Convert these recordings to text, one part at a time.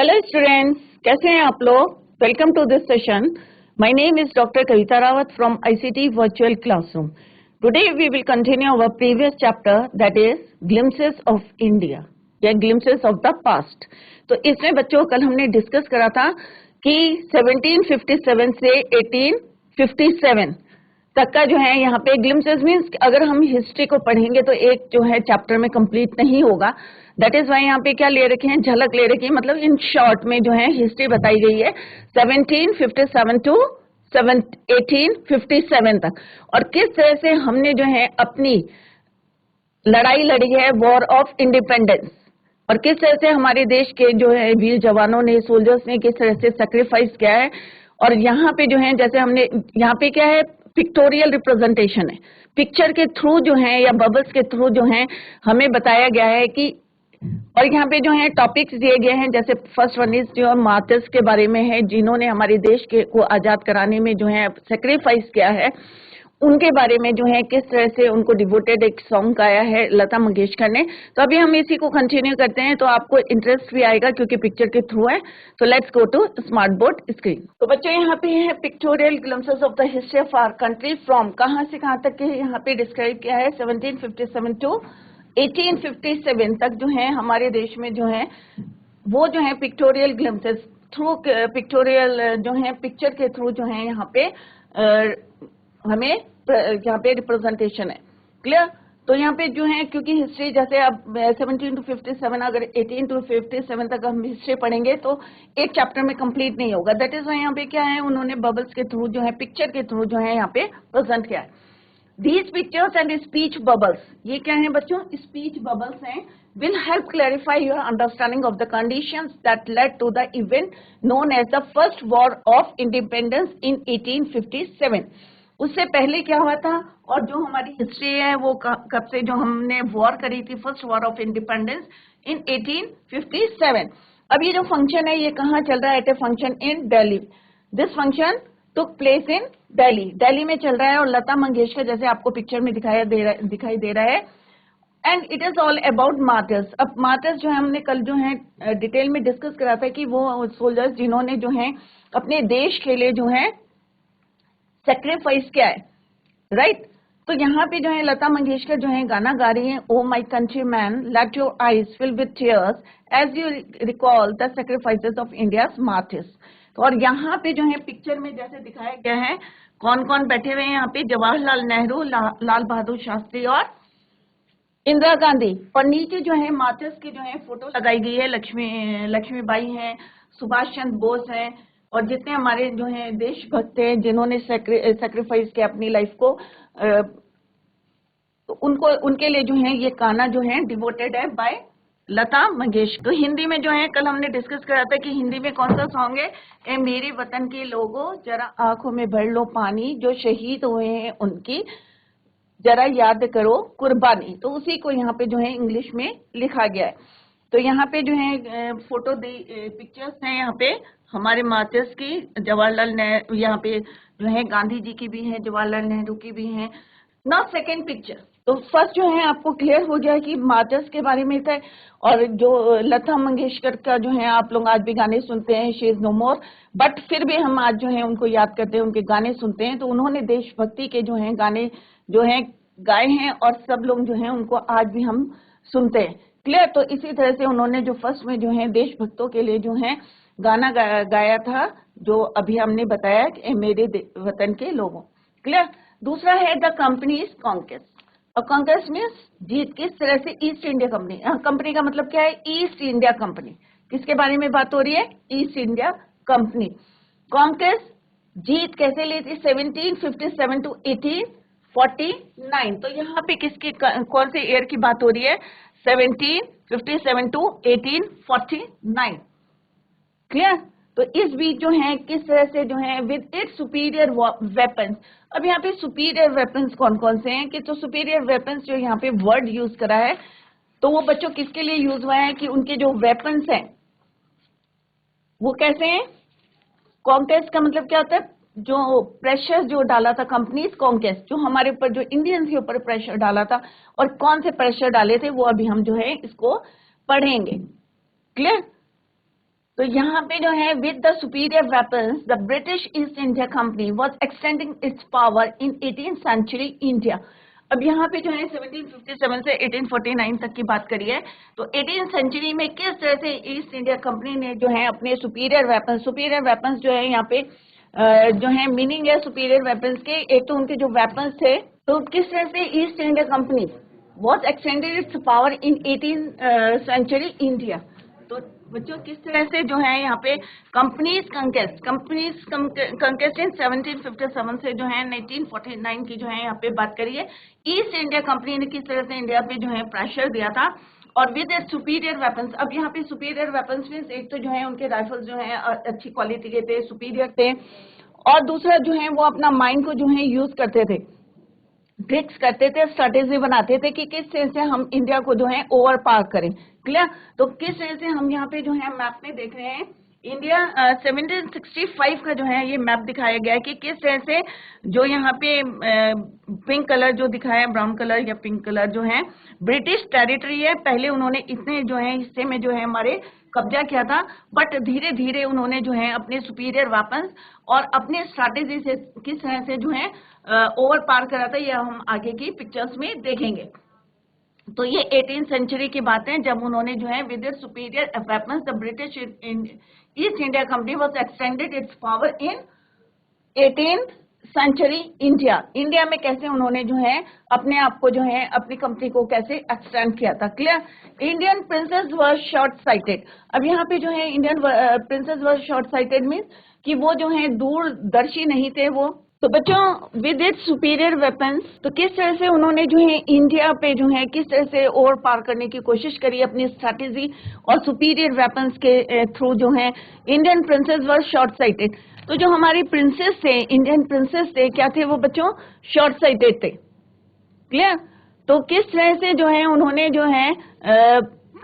Hello students, कैसे हैं आप लोग। Welcome to this session. My name is doctor Kavita Rawat from ICT virtual classroom. Today we will continue our previous chapter that is glimpses of India या glimpses of the past. तो इसमें बच्चों कल हमने डिस्कस करा था कि 1757 से 1857 तक का जो है यहाँ पे ग्लिम्पसेस मीन्स अगर हम हिस्ट्री को पढ़ेंगे तो एक जो है चैप्टर में कंप्लीट नहीं होगा। दैट इज वाई यहाँ पे क्या ले रखे हैं, झलक ले रखी है, मतलब इन शॉर्ट में जो है हिस्ट्री बताई गई है 1757 टू 1857 तक, और किस तरह से हमने जो है अपनी लड़ाई लड़ी है वॉर ऑफ इंडिपेंडेंस, और किस तरह से हमारे देश के जो है वीर जवानों ने, सोल्जर्स ने किस तरह से सेक्रीफाइस किया है। और यहाँ पे जो है जैसे हमने यहाँ पे क्या है, पिक्टोरियल रिप्रेजेंटेशन है, पिक्चर के थ्रू जो है या बबल्स के थ्रू जो है हमें बताया गया है कि, और यहाँ पे जो है टॉपिक्स दिए गए हैं, जैसे फर्स्ट वन इज जो मार्टर्स के बारे में है, जिन्होंने हमारे देश के को आजाद कराने में जो है सेक्रीफाइस किया है, उनके बारे में जो है किस तरह से उनको डिवोटेड एक सॉन्ग गाया है लता मंगेशकर ने। तो अभी हम इसी को कंटिन्यू करते हैं, तो आपको इंटरेस्ट भी आएगा क्योंकि पिक्चर के थ्रू है। तो let's go to smart board screen. तो बच्चों यहाँ पे है pictorial glimpses of the history of our country from, कहाँ से कहाँ तक के यहाँ पे डिस्क्राइब किया है 1757 टू 1857 तक जो है हमारे देश में जो है वो जो है पिक्टोरियल ग्लिम्पसेस थ्रू, पिक्टोरियल जो है पिक्चर के थ्रू जो है यहाँ पे हमें यहाँ पे रिप्रेजेंटेशन है। क्लियर। तो यहाँ पे जो है क्योंकि हिस्ट्री जैसे अब 17 टू 57, अगर 18 टू 57 तक हम हिस्ट्री पढ़ेंगे तो एक चैप्टर में कंप्लीट नहीं होगा। दैट इज यहाँ पे क्या है, उन्होंने बबल्स के थ्रू जो है पिक्चर के थ्रू जो है यहाँ पे प्रेजेंट किया है। These pictures and speech bubbles, ये क्या है बच्चों, speech bubbles हैं, will help clarify your understanding of the conditions that led to the event known as the first war of independence in 1857। उससे पहले क्या हुआ था और जो हमारी हिस्ट्री है वो कब से जो हमने वॉर करी थी, first war of independence in 1857। अब ये जो फंक्शन है ये कहाँ चल रहा है, at a function in Delhi. This function took place in Delhi, Delhi में चल रहा है, और लता मंगेशकर जैसे आपको पिक्चर में दिखाई दे रहा है। And it is all about martyrs. अब मार्टर्स जो है हमने कल जो है डिटेल में डिस्कस करा था कि वो सोल्जर्स जिन्होंने जो है अपने देश के लिए जो है सेक्रीफाइस किया है, राइट। तो यहाँ पे जो है लता मंगेशकर जो है गाना गा रही है, oh my country man let your eyes fill with tears as you recall the sacrifices of India's martyrs. तो और यहाँ पे जो है पिक्चर में जैसे दिखाया गया है कौन कौन बैठे हुए हैं यहाँ पे, जवाहरलाल नेहरू, लाल बहादुर शास्त्री और इंदिरा गांधी, और नीचे जो है मार्टर्स की जो है फोटो लगाई गई है, लक्ष्मीबाई हैं, सुभाष चंद्र बोस हैं, और जितने हमारे जो है देशभक्त हैं जिन्होंने सेक्रीफाइस किया अपनी लाइफ को, तो उनको उनके लिए जो है ये गाना जो है डिवोटेड है बाय लता मंगेशकर। तो हिंदी में जो है कल हमने डिस्कस करा था कि हिंदी में कौन सा सॉन्ग है, ए मेरे वतन के लोगों जरा आंखों में भर लो पानी, जो शहीद हुए हैं उनकी जरा याद करो कुर्बानी। तो उसी को यहाँ पे जो है इंग्लिश में लिखा गया है। तो यहाँ पे जो है फोटो पिक्चर्स हैं यहाँ पे हमारे मार्टर्स की, जवाहरलाल नेहरू, यहाँ पे जो है गांधी जी की भी है, जवाहरलाल नेहरू की भी है। नाउ सेकेंड पिक्चर, तो फर्स्ट जो है आपको क्लियर हो गया कि मार्टर्स के बारे में था, और जो लता मंगेशकर का जो है आप लोग आज भी गाने सुनते हैं, she is no more, but फिर भी हम आज जो है उनको याद करते हैं, उनके गाने सुनते हैं। तो उन्होंने देशभक्ति के जो है गाने जो है गाए हैं, और सब लोग जो है उनको आज भी हम सुनते हैं। क्लियर। तो इसी तरह से उन्होंने जो फर्स्ट में जो है देशभक्तों के लिए जो है गाना गाया था, जो अभी हमने बताया कि मेरे वतन के लोगों। क्लियर। दूसरा है द कंपनीज कॉन्क्वेस्ट, और कॉन्क्वेस्ट मीन्स जीत। किस तरह से ईस्ट इंडिया कंपनी, कंपनी का मतलब क्या है, ईस्ट इंडिया कंपनी। किसके बारे में बात हो रही है, ईस्ट इंडिया कंपनी। कॉन्क्वेस्ट जीत कैसे ली थी, 1757 टू 1849। तो यहाँ पे किसकी कौन से ईयर की बात हो रही है, 1757 टू 1849। क्लियर। तो इस बीच जो है किस तरह से जो है विद इट्स सुपीरियर वेपन्स। अब यहाँ पे सुपीरियर वेपन्स कौन कौन से हैं, कि तो सुपीरियर वेपन्स जो यहाँ पे वर्ड यूज करा है, तो वो बच्चों किसके लिए यूज हुआ है कि उनके जो वेपन्स हैं वो कैसे हैं। कॉन्क्वेस्ट का मतलब क्या होता है, जो प्रेशर जो डाला था कंपनीज कॉन्क्वेस्ट, जो हमारे ऊपर जो इंडियंस के ऊपर प्रेशर डाला था, और कौन से प्रेशर डाले थे वो अभी हम जो है इसको पढ़ेंगे। क्लियर। तो यहाँ पे जो है with the superior weapons the British East India Company was extending its power in 18th century India. अब यहाँ पे जो है 1757 से 1849 तक की बात करी है। तो 18th सेंचुरी में किस तरह से ईस्ट इंडिया कंपनी ने जो है अपने सुपीरियर वेपन्स जो है यहाँ पे जो है मीनिंग है सुपीरियर वेपन्स के, एक तो उनके जो वेपन्स थे, तो किस तरह से east India company was extended its power in 18th century India। तो बच्चों किस तरह से जो है यहाँ पे कंपनीज कंकेस्ट इन 1757 से जो है 1949 की जो है यहाँ पे बात करिए, ईस्ट इंडिया कंपनी ने किस तरह से इंडिया पे जो है प्रेशर दिया था और विद सुपीरियर वेपन्स। अब यहाँ पे सुपीरियर वेपन्स मीन्स एक तो जो है उनके राइफल्स जो है अच्छी क्वालिटी के थे, सुपीरियर थे, और दूसरा जो है वो अपना माइंड को जो है यूज करते थे, ट्रिक्स करते थे, स्ट्रेटेजी बनाते थे कि किस तरह से हम इंडिया को जो है ओवर पार करें। क्लियर? तो किस तरह से हम यहाँ पे जो है मैप में देख रहे हैं इंडिया 1765 का जो है ये मैप दिखाया गया है कि किस तरह से जो यहाँ पे पिंक कलर जो दिखाया है, ब्राउन कलर या पिंक कलर जो है ब्रिटिश टेरिटरी है। पहले उन्होंने इतने जो है हिस्से में जो है हमारे कब्जा किया था, बट धीरे धीरे उन्होंने जो है अपने सुपीरियर वेपन्स और अपने स्ट्रैटेजी से किस तरह से जो है ओवर पार करा था, यह हम आगे की पिक्चर्स में देखेंगे। तो ये 18th सेंचुरी की बात है जब उन्होंने जो है with superior weapons the British East India Company was extended its power in 18th century India में कैसे उन्होंने जो है अपने आप को जो है अपनी कंपनी को कैसे एक्सटेंड किया था। क्लियर? इंडियन प्रिंसेस वर शॉर्ट साइटेड। अब यहाँ पे जो है इंडियन प्रिंसेस वर शॉर्ट साइटेड मीन्स कि वो जो है दूरदर्शी नहीं थे वो। तो बच्चों विद इट्स सुपीरियर वेपन्स, तो किस तरह से उन्होंने जो है इंडिया पे जो है किस तरह से ओवर पार करने की कोशिश करी अपनी स्ट्रैटेजी और सुपीरियर वेपन्स के थ्रू जो है इंडियन प्रिंसेस वर शॉर्ट साइटेड। तो जो हमारी प्रिंसेस थे, इंडियन प्रिंसेस थे, क्या थे वो बच्चों? शॉर्ट साइटेड थे। क्लियर? तो किस तरह से जो है उन्होंने जो है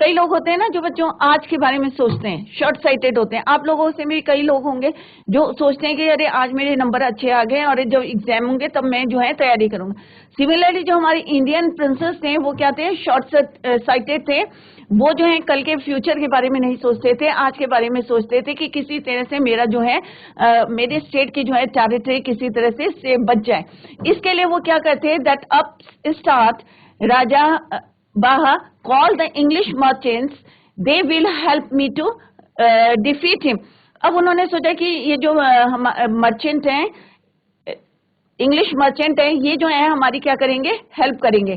कई लोग होते हैं ना जो बच्चों आज के बारे में सोचते हैं, शॉर्ट साइटेड होते हैं। आप लोगों से भी कई लोग होंगे जो सोचते हैं कि अरे आज मेरे नंबर अच्छे आ गए और जब एग्जाम होंगे तब मैं जो है तैयारी करूंगा। सिमिलरली जो हमारी इंडियन प्रिंसेस थे वो क्या थे? शॉर्ट साइटेड थे। वो जो है कल के फ्यूचर के बारे में नहीं सोचते थे, आज के बारे में सोचते थे कि किसी तरह से मेरा जो है मेरे स्टेट की जो है टेरिटरी किसी तरह से बच जाए। इसके लिए वो क्या करते हैं? That up start Raja Baha called the English merchants, they will help me to defeat him। अब उन्होंने सोचा कि ये जो मर्चेंट हैं, इंग्लिश मर्चेंट हैं, ये जो है हमारी क्या करेंगे? हेल्प करेंगे।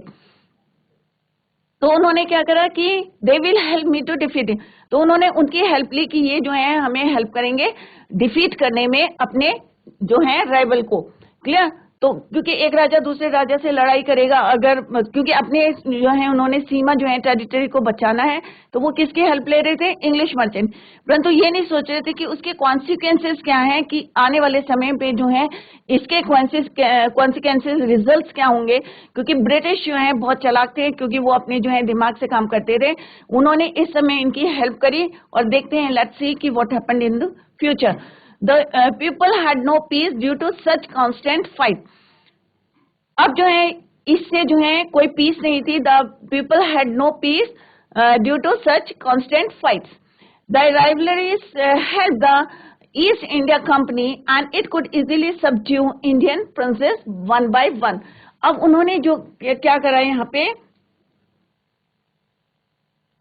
तो उन्होंने क्या करा कि they will help me to defeat him. तो उन्होंने उनकी हेल्प ली कि ये जो है हमें हेल्प करेंगे डिफीट करने में अपने जो है राइवल को। क्लियर? तो क्योंकि एक राजा दूसरे राजा से लड़ाई करेगा अगर, क्योंकि अपने जो है उन्होंने सीमा जो है टेरिटरी को बचाना है, तो वो किसकी हेल्प ले रहे थे? English merchant. परंतु ये नहीं सोच रहे थे कि उसके कॉन्सिक्वेंसेस क्या हैं, कि आने वाले समय पे जो है इसके कॉन्सिक्वेंसेस रिजल्ट्स क्या होंगे। क्योंकि ब्रिटिश जो है बहुत चालाक थे, क्योंकि वो अपने जो है दिमाग से काम करते थे। उन्होंने इस समय इनकी हेल्प करी और देखते हैं, लेट्स सी कि what happened in the future. The people had no peace due to such constant fight। अब जो है इससे जो है कोई पीस नहीं थी। The people had no peace due to such constant fights। The rivalries helped the East India Company and it could easily subdue Indian princes one by one। अब उन्होंने जो क्या करा यहाँ पे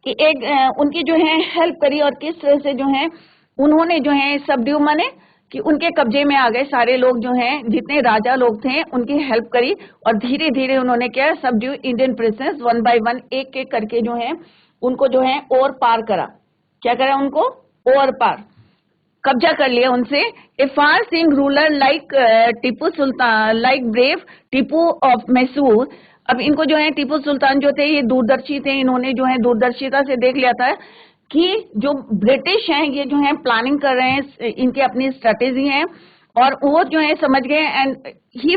कि एक उनकी जो है हेल्प करी और किस तरह से जो है उन्होंने जो है सबड्यू माने कि उनके कब्जे में आ गए सारे लोग जो हैं, जितने राजा लोग थे उनकी हेल्प करी और धीरे धीरे उन्होंने क्या subdue Indian princess one by one, एक एक करके जो है उनको जो है ओवर पार करा। क्या करा? उनको ओवर पार, कब्जा कर लिया उनसे। A farsighted ruler like Tipu Sultan, like brave Tipu of Mysore. अब इनको जो है टीपू सुल्तान जो थे ये दूरदर्शी थे, इन्होंने जो है दूरदर्शिता से देख लिया था कि जो ब्रिटिश हैं ये जो है प्लानिंग कर रहे हैं, इनकी अपनी स्ट्रेटेजी है और वो जो है समझ गए। And he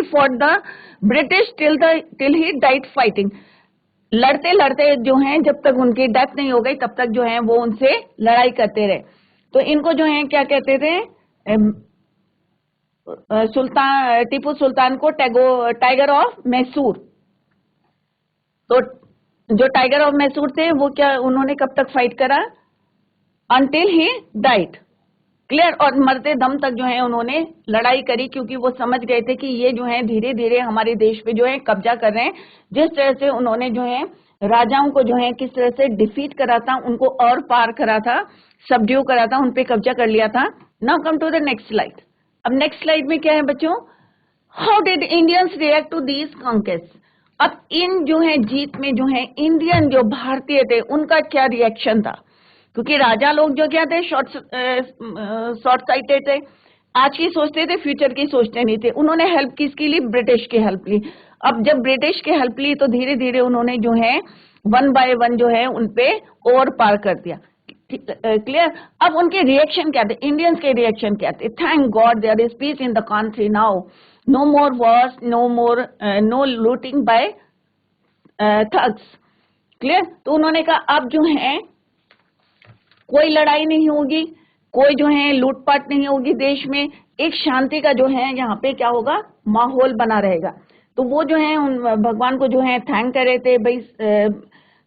fought the British till he died fighting. लड़ते लड़ते जो है जब तक उनकी डेथ नहीं हो गई तब तक जो है वो उनसे लड़ाई करते रहे। तो इनको जो है क्या कहते थे? सुल्तान, टीपू सुल्तान को टाइगर ऑफ मैसूर। तो जो टाइगर ऑफ मैसूर थे वो क्या, उन्होंने कब तक फाइट करा? until he died. क्लियर। और मरते दम तक जो है उन्होंने लड़ाई करी, क्योंकि वो समझ गए थे कि ये जो है धीरे धीरे हमारे देश पे जो है कब्जा कर रहे हैं। जिस तरह से उन्होंने जो है राजाओं को जो है किस तरह से डिफीट करा था, उनको और पार करा था, सबड्यू करा था, उन पे कब्जा कर लिया था। Now come to the next slide. अब नेक्स्ट स्लाइड में क्या है बच्चों, how did Indians react to these conquest. अब इन जो है जीत में जो है इंडियन जो भारतीय थे उनका क्या रिएक्शन था, क्योंकि राजा लोग जो क्या थे शॉर्ट साइटेड थे, आज की सोचते थे, फ्यूचर की सोचते नहीं थे। उन्होंने हेल्प किसकी ली, ब्रिटिश की हेल्प ली। अब जब ब्रिटिश की हेल्प ली तो धीरे धीरे उन्होंने जो है वन बाय वन जो है उनपे और पार कर दिया। क्लियर। अब उनके रिएक्शन क्या थे, इंडियंस के रिएक्शन क्या थे, thank God there is peace in the country now, no more wars, no looting by thugs. Clear. तो उन्होंने कहा अब जो है कोई लड़ाई नहीं होगी, कोई जो है लूटपाट नहीं होगी देश में, एक शांति का जो है यहाँ पे क्या होगा, माहौल बना रहेगा। तो वो जो है उन भगवान को जो है थैंक कर रहे थे। भाई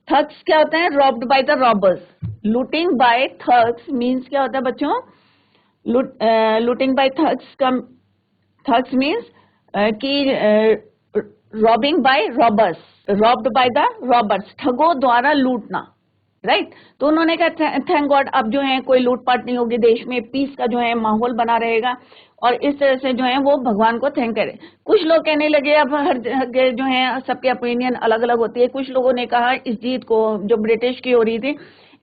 थग्स क्या होता है, robbed by the robbers. Looting by thugs means क्या होता है बच्चों, लूटिंग बाय थग्स मीन्स कि robbing by robbers, robbed by the robbers, ठगों द्वारा लूटना, राइट। तो उन्होंने कहा थैंक गॉड अब जो है कोई लूटपाट नहीं होगी देश में, पीस का जो है माहौल बना रहेगा। और इस तरह से जो है वो भगवान को थैंक करे। कुछ लोग कहने लगे, अब हर जगह जो है सबके ओपिनियन अलग अलग होती है। कुछ लोगों ने कहा इस जीत को जो ब्रिटिश की हो रही थी,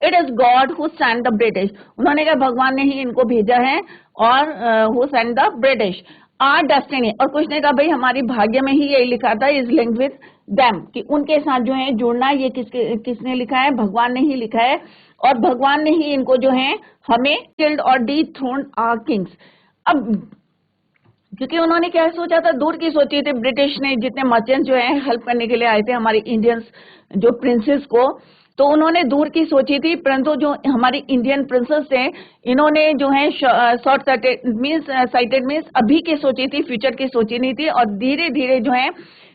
it is God who send the British. उन्होंने कहा भगवान ने ही इनको भेजा है, और who send the British are destiny. और कुछ ने कहा भाई हमारी भाग्य में ही यही लिखा था, इज लिंक्ड विद देम, कि उनके साथ जो है जुड़ना ये किसने लिखा है, भगवान ने ही लिखा है। और भगवान ने ही इनको जो है हमें किल्ड और डिथ्रोन्ड आवर किंग्स। अब क्योंकि उन्होंने क्या सोचा था, दूर की सोची थी। ब्रिटिश ने जितने मर्चेंट जो है हेल्प करने के लिए आए थे हमारे इंडियंस जो प्रिंसेस को, तो उन्होंने दूर की सोची थी। परंतु जो हमारी इंडियन प्रिंसेस थे इन्होंने जो है शॉर्ट साइटेड मीन्स अभी की सोची थी, फ्यूचर की सोची नहीं थी। और धीरे धीरे जो है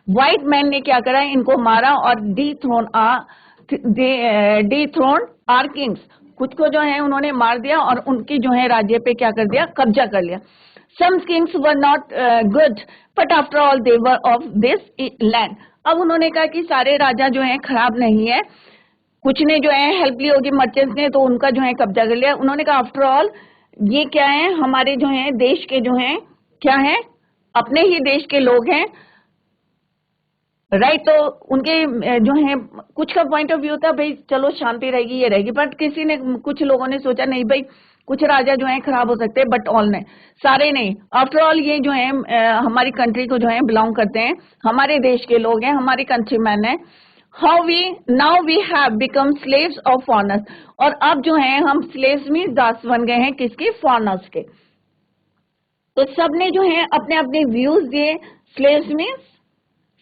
व्हाइट मैन ने क्या करा, इनको मारा और डिथ्रोन आर किंग्स, खुद को जो है उन्होंने मार दिया और उनकी जो है राज्य पे क्या कर दिया, कब्जा कर लिया। Some kings were not good, but after all they were of this land. अब उन्होंने कहा कि सारे राजा जो हैं खराब नहीं है, कुछ ने जो है हेल्प ली होगी मर्चेंट्स ने, तो उनका जो है कब्जा कर लिया। उन्होंने कहा आफ्टर ऑल ये क्या है, हमारे जो है देश के जो हैं क्या है, अपने ही देश के लोग हैं, राइट। तो उनके जो है कुछ का पॉइंट ऑफ व्यू था भाई चलो शांति रहेगी, ये रहेगी। बट किसी ने, कुछ लोगों ने सोचा नहीं भाई कुछ राजा जो है खराब हो सकते हैं, बट ऑल नहीं, सारे नहीं। आफ्टर ऑल ये जो है हमारी कंट्री को जो है बिलोंग करते हैं, हमारे देश के लोग हैं, हमारे कंट्री मैन है। Now we have become slaves of foreigners. और अब जो है हम स्लेव्स मीन्स दास बन गए हैं, किसके, फॉरेनर्स के। तो सबने जो है अपने अपने व्यूज दिए। स्लेव्स मीन्स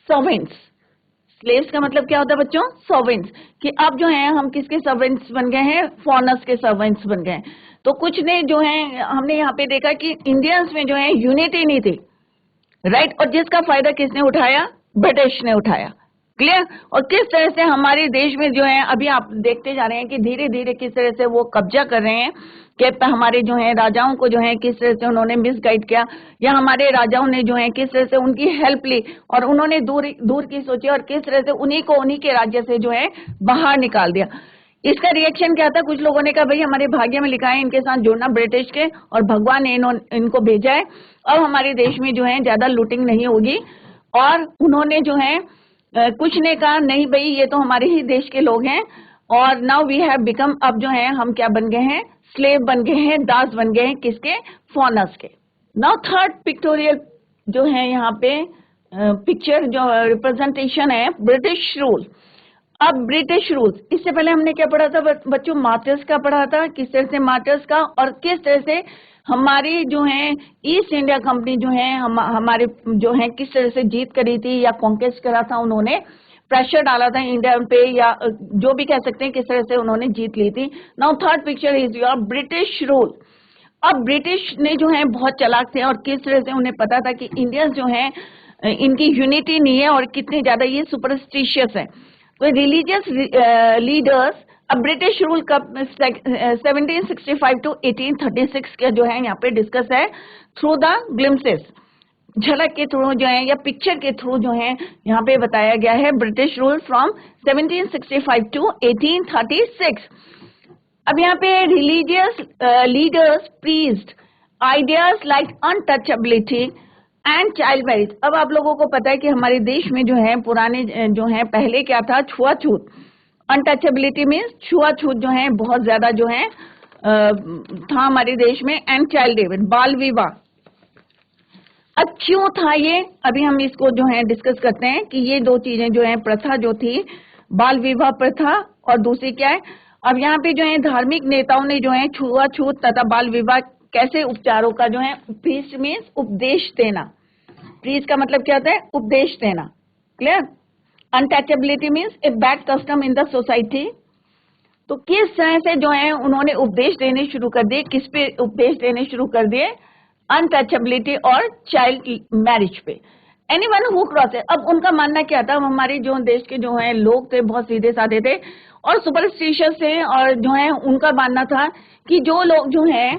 सर्वेंट्स, स्लेव्स का मतलब क्या होता है बच्चों, सर्वेंट्स, कि अब जो है हम किसके सर्वेंट्स बन गए हैं, फॉरेनर्स के सर्वेंट्स बन गए। तो कुछ ने जो है, हमने यहाँ पे देखा कि इंडियंस में जो है यूनिटी नहीं थी, राइट। और जिसका फायदा किसने उठाया, ब्रिटिश ने उठाया। क्लियर। और किस तरह से हमारे देश में जो है अभी आप देखते जा रहे हैं कि धीरे धीरे किस तरह से वो कब्जा कर रहे हैं, कि हमारे जो है राजाओं को जो है किस तरह से उन्होंने मिसगाइड किया, या हमारे राजाओं ने जो है किस तरह से उनकी हेल्प ली और उन्होंने दूर की सोची, और किस तरह से उन्हीं को उन्हीं के राज्य से जो है बाहर निकाल दिया। इसका रिएक्शन क्या था, कुछ लोगों ने कहा भाई हमारे भाग्य में लिखा है इनके साथ जुड़ना ब्रिटिश के, और भगवान ने इनको भेजा है, अब हमारे देश में जो है ज्यादा लूटिंग नहीं होगी। और उन्होंने जो है कुछ ने कहा नहीं भाई ये तो हमारे ही देश के लोग हैं, और नाउ वी हैव बिकम, अब जो है हम क्या बन गए हैं, स्लेव बन गए हैं, दास बन गए हैं, किसके, फॉरेनर्स के। नाउ थर्ड पिक्टोरियल जो है यहाँ पे पिक्चर जो रिप्रेजेंटेशन है, ब्रिटिश रूल। अब ब्रिटिश रूल्स, इससे पहले हमने क्या पढ़ा था बच्चों, मार्टर्स का पढ़ा था, किस तरह से मार्टर्स का, और किस तरह से हमारी जो है ईस्ट इंडिया कंपनी जो है हमारे जो है किस तरह से जीत करी थी या कॉन्केस्ट करा था, उन्होंने प्रेशर डाला था इंडिया पे, या जो भी कह सकते हैं किस तरह से उन्होंने जीत ली थी। Now third picture is your British rule. अब ब्रिटिश ने जो है बहुत चालाक थे, और किस तरह से उन्हें पता था कि इंडियंस जो है इनकी यूनिटी नहीं है, और कितने ज्यादा ये सुपरस्टिशियस है। तो रिलीजियस लीडर्स अब ब्रिटिश रूल कब 1765 टू 1836 का जो है यहाँ पे डिस्कस है थ्रू द ग्लिम्सेस, झलक के थ्रू जो है या पिक्चर के थ्रू जो है यहाँ पे बताया गया है ब्रिटिश रूल फ्रॉम 1765 टू 1836। अब यहाँ पे religious leaders preached ideas like untouchability and child marriage. अब आप लोगों को पता है कि हमारे देश में जो है पुराने जो है पहले क्या था, छुआछूत, अनटचेबिलिटी मीन्स छुआछूत जो है बहुत ज्यादा जो है था हमारे देश में, एंड चाइल्ड लेबर, बाल विवाह। अब क्यों था ये, अभी हम इसको जो है डिस्कस करते हैं कि ये दो चीजें जो है, प्रथा जो थी बाल विवाह प्रथा और दूसरी क्या है। अब यहाँ पे जो है धार्मिक नेताओं ने जो है छुआछूत तथा बाल विवाह कैसे उपचारों का जो है, प्रीस्ट मीन्स उपदेश देना, प्रीस्ट का मतलब क्या होता है, उपदेश देना, clear. Untouchability means a bad custom in the society. तो किस तरह से जो है उन्होंने उपदेश देने शुरू कर दिए, किस पे उपदेश देने शुरू कर दिए, अनटचेबिलिटी और चाइल्ड मैरिज पे। एनीवन हु क्रॉसेस, अब उनका मानना क्या था, हमारे जो देश के जो है लोग थे बहुत सीधे साधे थे और सुपरस्टिशियस थे, और जो है उनका मानना था कि जो लोग जो है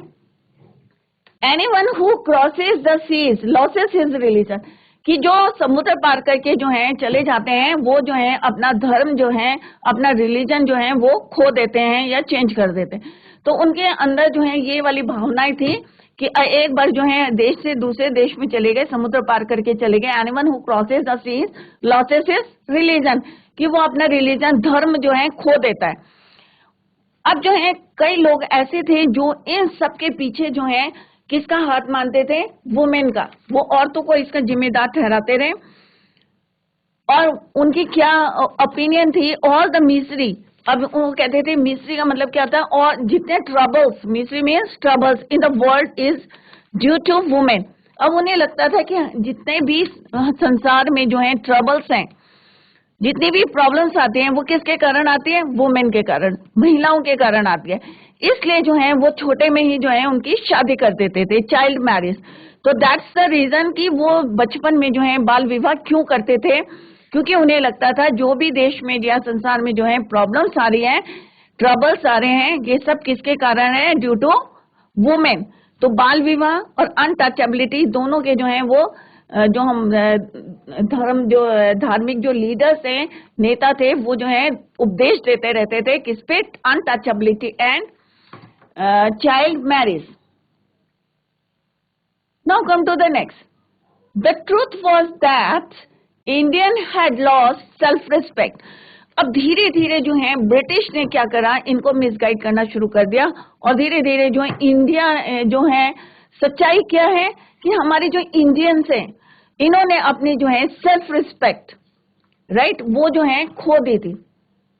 anyone who crosses the seas loses his religion, कि जो समुद्र पार करके जो है चले जाते हैं वो जो है अपना धर्म जो है, अपना रिलीजन जो है वो खो देते हैं या चेंज कर देते हैं। तो उनके अंदर जो है ये वाली भावनाएं थी कि एक बार जो है देश से दूसरे देश में चले गए, समुद्र पार करके चले गए, anyone who crosses the seas loses his religion, कि वो अपना रिलीजन धर्म जो है खो देता है। अब जो है कई लोग ऐसे थे जो इन सब के पीछे जो है किसका हाथ मानते थे, वुमेन का, वो औरतों को इसका जिम्मेदार ठहराते रहे। और उनकी क्या ओपिनियन थी, ऑल द मिस्री, अब वो कहते थे मिस्री का मतलब क्या होता है, और जितने troubles, misery means troubles in the world is due to women. अब उन्हें लगता था कि जितने भी संसार में जो है ट्रबल्स हैं, जितनी भी प्रॉब्लम्स आती हैं वो किसके कारण आती है, वुमेन के कारण, महिलाओं के कारण आती है। इसलिए जो है वो छोटे में ही जो है उनकी शादी कर देते थे, चाइल्ड मैरिज। तो दैट्स द रीजन कि वो बचपन में जो है बाल विवाह क्यों करते थे, क्योंकि उन्हें लगता था जो भी देश में या संसार में जो है प्रॉब्लम्स आ रही हैं, ट्रबल्स आ रहे हैं, ये सब किसके कारण है, ड्यू टू वुमेन। तो बाल विवाह और अनटचेबिलिटी दोनों के जो है वो जो हम धार्मिक जो लीडर्स हैं, नेता थे, वो जो है उपदेश देते रहते थे किस पे, untouchability and child marriage. Now come to the next, the truth was that Indian had lost self respect. अब धीरे धीरे जो है ब्रिटिश ने क्या करा, इनको मिसगाइड करना शुरू कर दिया, और धीरे धीरे जो है इंडिया जो है, सच्चाई क्या है कि हमारे जो इंडियंस हैं इन्होंने अपनी जो है सेल्फ रिस्पेक्ट, राइट, वो जो है खो दी थी।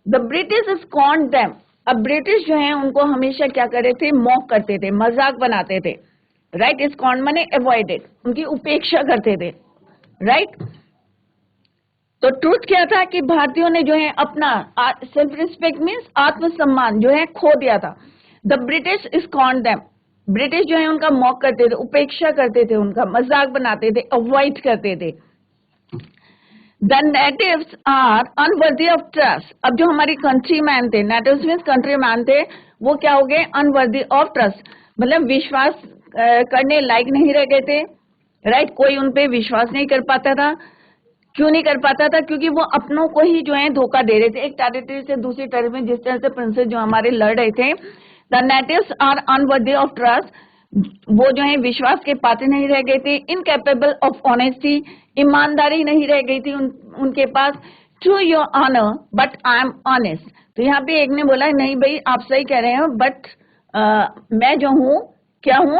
The British scorned them. अब ब्रिटिश जो है उनको हमेशा क्या करे थे, मॉक करते थे, मजाक बनाते थे, राइट। स्कॉन्ड माने अवॉइडेड, उनकी उपेक्षा करते थे, राइट। तो ट्रूथ क्या था कि भारतीयों ने जो है अपना सेल्फ रिस्पेक्ट मीन्स आत्मसम्मान जो है खो दिया था। The British scorned them, British जो है उनका मॉक करते थे, उपेक्षा करते थे, उनका मजाक बनाते थे, अवॉइड करते थे। The natives are unworthy of trust. अब जो हमारी कंट्री मैन थे, नेटिव्स मीन्स कंट्री मैन थे, वो क्या हो गए, अनवर्दी ऑफ ट्रस्ट, मतलब विश्वास करने लायक नहीं रह गए थे, राइट। कोई उन पे विश्वास नहीं कर पाता था। क्यों नहीं कर पाता था, क्योंकि वो अपनों को ही जो है धोखा दे रहे थे, एक टेरिटरी से दूसरी टेरिटरी में, जिस तरह से प्रिंसेस जो हमारे लड़ रहे थे। The natives are unworthy of trust, वो जो है विश्वास के पात्र नहीं रह गए थे। इनकेपेबल ऑफ ऑनेस्टी, ईमानदारी नहीं रह गई थी उनके पास। True your honour but I am honest. तो यहाँ पे एक ने बोला नहीं भाई आप सही कह रहे हो, बट मैं जो हूँ क्या हूँ,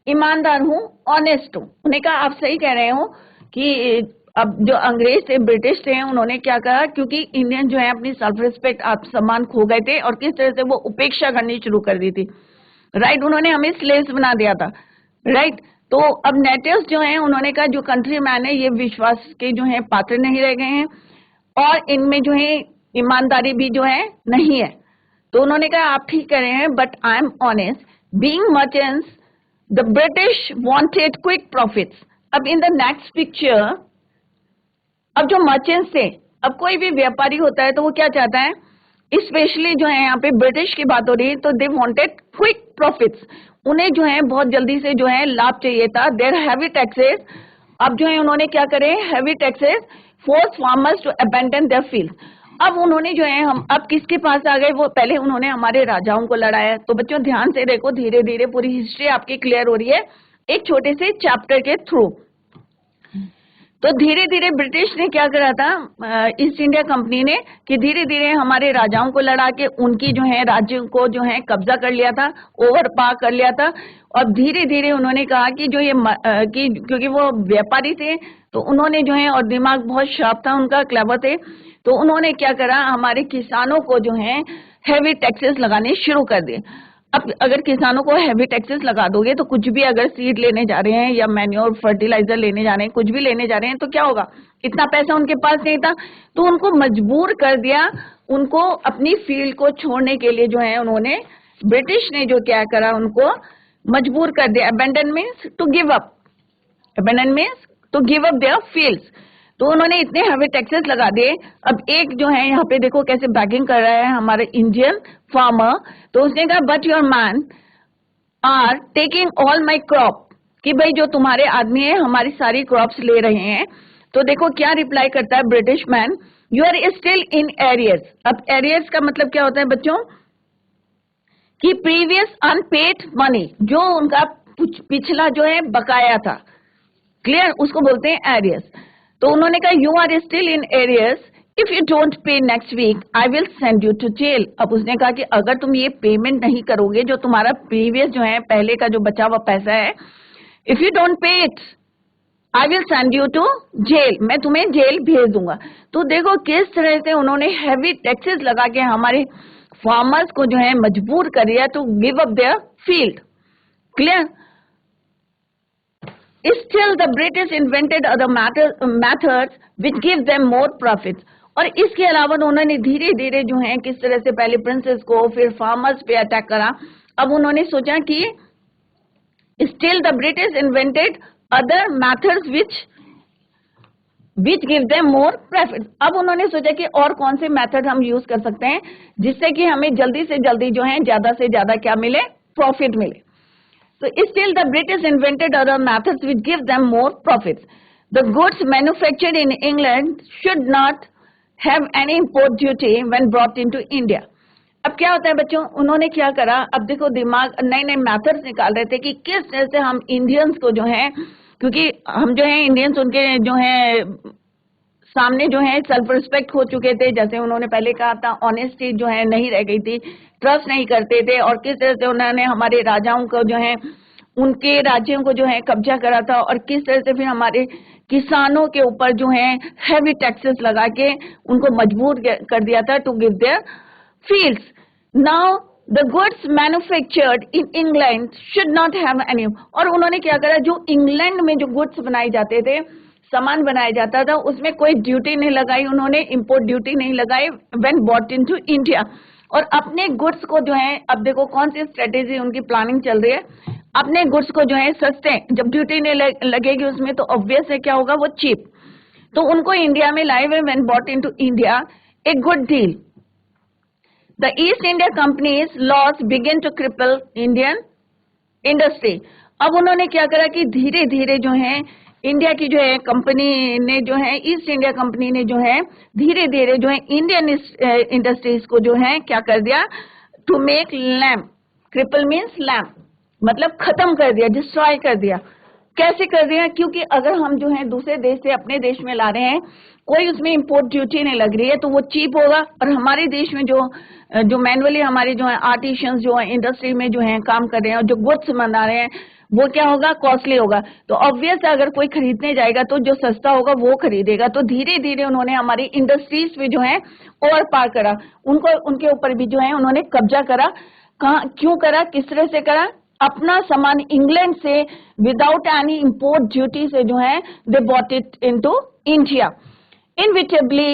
ईमानदार हूँ, ऑनेस्ट हूँ। उन्हें कहा आप सही कह रहे हो कि अब जो अंग्रेज थे, ब्रिटिश थे, उन्होंने क्या कहा, क्योंकि इंडियन जो है अपनी सेल्फ रिस्पेक्ट, आत्मसम्मान खो गए थे और किस तरह से वो उपेक्षा करनी शुरू कर दी थी, राइट। उन्होंने हमें स्लेव्स बना दिया था, राइट। तो अब नेटिव्स जो हैं उन्होंने कहा जो कंट्री मैन है ये विश्वास के जो है पात्र नहीं रह गए हैं और इनमें जो है ईमानदारी भी जो है नहीं है। तो उन्होंने कहा आप ठीक कह रहे हैं, but I am honest. Being merchants the British wanted quick profits. अब इन द नेक्स्ट पिक्चर, अब जो मर्चेंट्स थे, अब कोई भी व्यापारी होता है तो वो क्या चाहता है, स्पेशली जो है यहाँ पे ब्रिटिश की बात हो रही है, तो दे वांटेड क्विक प्रॉफिट्स, उन्हें जो है बहुत जल्दी से जो है लाभ चाहिए था। देयर हैवी टैक्सेस, अब जो है उन्होंने क्या करे, heavy taxes force farmers to abandon their field. अब उन्होंने जो है हम अब किसके पास आ गए, वो पहले उन्होंने हमारे राजाओं को लड़ाया। तो बच्चों ध्यान से देखो, धीरे धीरे पूरी हिस्ट्री आपकी क्लियर हो रही है एक छोटे से चैप्टर के थ्रू। तो धीरे धीरे ब्रिटिश ने क्या करा था, ईस्ट इंडिया कंपनी ने, कि धीरे धीरे हमारे राजाओं को लड़ा के उनकी जो है राज्य को जो है कब्जा कर लिया था, ओवर पार कर लिया था। और धीरे धीरे उन्होंने कहा कि जो ये कि क्योंकि वो व्यापारी थे तो उन्होंने जो है, और दिमाग बहुत शार्प था उनका, क्लेवर थे, तो उन्होंने क्या करा, हमारे किसानों को जो है हैवी टैक्सेस लगाने शुरू कर दिए। अब अगर किसानों को हैवी टैक्सेस लगा दोगे तो कुछ भी अगर सीड लेने जा रहे हैं या मैन्योर फर्टिलाइजर लेने जा रहे हैं, कुछ भी लेने जा रहे हैं, तो क्या होगा, इतना पैसा उनके पास नहीं था, तो उनको मजबूर कर दिया, उनको अपनी फील्ड को छोड़ने के लिए जो है उन्होंने, ब्रिटिश ने जो क्या करा, उनको मजबूर कर दिया। Abandon means to give up, abandon means to give up their fields. तो उन्होंने इतने हैवी टैक्सेस लगा दिए। अब एक जो है यहाँ पे देखो कैसे बैगिंग कर रहा है हमारे इंडियन फार्मर, तो उसने कहा but your man are taking all my crop, कि भाई जो तुम्हारे आदमी है हमारी सारी क्रॉप्स ले रहे हैं। तो देखो क्या रिप्लाई करता है British man, you are still in arrears. अब एरियर्स का मतलब क्या होता है बच्चों, कि प्रीवियस अनपेड मनी, जो उनका पिछला जो है बकाया था, क्लियर, उसको बोलते हैं एरियर्स। तो उन्होंने कहा you are still in arrears, if you don't pay next week I will send you to jail. अब उसने कहा कि अगर तुम ये पेमेंट नहीं करोगे, जो तुम्हारा प्रीवियस जो है पहले का जो बचा हुआ पैसा है, if you don't pay it I will send you to jail, मैं तुम्हें जेल भेज दूंगा। तो देखो किस तरह से उन्होंने हैवी टैक्सेस लगा के हमारे फार्मर्स को जो है मजबूर कर दिया to give up their field, clear. Still the British invented other methods which give them more profits. और इसके अलावा उन्होंने धीरे धीरे जो है किस तरह से पहले प्रिंसेस को, फिर फार्मर्स पे अटैक करा। अब उन्होंने सोचा कि still the British invented other methods which give them more profits. अब उन्होंने सोचा कि और कौन से मेथड हम यूज कर सकते हैं जिससे कि हमें जल्दी से जल्दी जो है ज्यादा से ज्यादा क्या मिले, प्रॉफिट मिले। So still the British invented other methods which give them more profits. The goods manufactured in England should not have any import duty when brought into India. अब क्या होता है बच्चों, उन्होंने क्या करा, अब देखो दिमाग नए नए मेथड्स निकाल रहे थे कि किस तरह से हम इंडियंस को जो है, क्योंकि हम जो है इंडियंस उनके जो है सामने जो है सेल्फ रिस्पेक्ट खो चुके थे, जैसे उन्होंने पहले कहा था, ऑनेस्टी जो है नहीं रह गई थी, ट्रस्ट नहीं करते थे, और किस तरह से उन्होंने हमारे राजाओं को जो है उनके राज्यों को जो है कब्जा करा था, और किस तरह से फिर हमारे किसानों के ऊपर जो है हैवी टैक्सेस लगा के उनको मजबूर कर दिया था to give their fields. Now the goods manufactured in England should not have any, और उन्होंने क्या करा, जो इंग्लैंड में जो गुड्स बनाए जाते थे, सामान बनाया जाता था, उसमें कोई ड्यूटी नहीं लगाई उन्होंने, इंपोर्ट ड्यूटी नहीं लगाई व्हेन बॉट इनटू इंडिया। और अपने गुड्स को जो है, अब देखो कौन सी स्ट्रेटेजी उनकी प्लानिंग चल रही है, अपने गुड्स को जो है सस्ते, जब ड्यूटी नहीं लगेगी उसमें तो ऑब्वियस है क्या होगा, वो चीप, तो उनको इंडिया में लाए हुए when bought into India a good deal. The East India company's loss begin to cripple Indian industry. अब उन्होंने क्या करा कि धीरे धीरे जो है इंडिया की जो है कंपनी ने जो है, ईस्ट इंडिया कंपनी ने जो है धीरे धीरे जो है इंडियन इंडस्ट्रीज को जो है क्या कर दिया, to make lamp, cripple means lamp, मतलब खत्म कर दिया, डिस्ट्रॉय कर दिया। कैसे कर दिया, क्योंकि अगर हम जो है दूसरे देश से अपने देश में ला रहे हैं, कोई उसमें इंपोर्ट ड्यूटी नहीं लग रही है, तो वो चीप होगा, और हमारे देश में जो मैनुअली हमारे जो है आर्टिशियंस जो है इंडस्ट्री में जो है काम कर रहे हैं और जो गुड्स बना रहे हैं, वो क्या होगा, कॉस्टली होगा। तो ऑब्वियस अगर कोई खरीदने जाएगा तो जो सस्ता होगा वो खरीदेगा। तो धीरे धीरे उन्होंने हमारी इंडस्ट्रीज में जो है ओवर पार करा, उनके ऊपर भी जो है उन्होंने कब्जा करा। कहाँ, क्यों करा, किस तरह से करा, अपना सामान इंग्लैंड से विदाउट एनी इंपोर्ट ड्यूटी से जो है they bought it into India. Inevitably,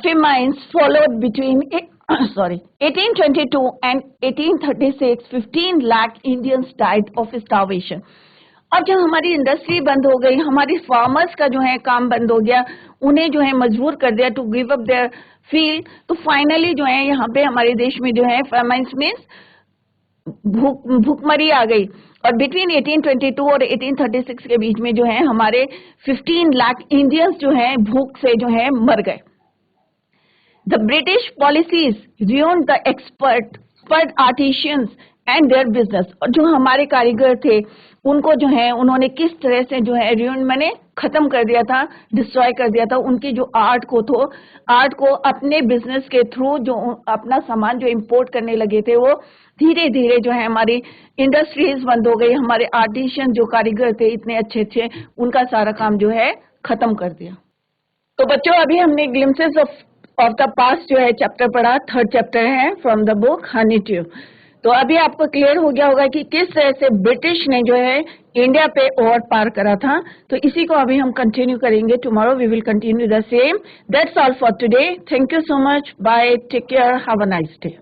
famines followed between 1822 and 1836. 15 lakh Indians died of starvation. अब जब हमारी इंडस्ट्री बंद हो गई, हमारी फार्मर्स का जो है काम बंद हो गया, उन्हें जो है मजबूर कर दिया to give up their field, तो फाइनली जो है यहाँ पे हमारे देश में जो है फेमाइन्स मीन्स भूखमरी आ गई। और बिटवीन 1822 और 1836 के बीच में जो है हमारे 15 लाख इंडियंस जो है भूख से जो है मर गए। The British policies ruined the expert artisans and their business. और जो हमारे कारीगर थे उनको जो है उन्होंने किस तरह से जो है ruin मैंने खत्म कर दिया था, डिस्ट्रॉय कर दिया था। उनकी जो आर्ट को अपने बिजनेस के थ्रू जो अपना सामान जो इंपोर्ट करने लगे थे, वो धीरे धीरे जो है हमारी इंडस्ट्रीज बंद हो गई। हमारे आर्टिशियन जो कारीगर थे इतने अच्छे अच्छे, उनका सारा काम जो है खत्म कर दिया। तो बच्चों अभी हमने ग्लिम्सेस ऑफ द पास्ट जो है चैप्टर पढ़ा, 3rd चैप्टर है from the book Honey tube. तो अभी आपको क्लियर हो गया होगा कि किस तरह से ब्रिटिश ने जो है इंडिया पे ओवर पार करा था। तो इसी को अभी हम कंटिन्यू करेंगे। Tomorrow we will continue the same. That's all for today. Thank you so much. Bye, take care, have a nice day.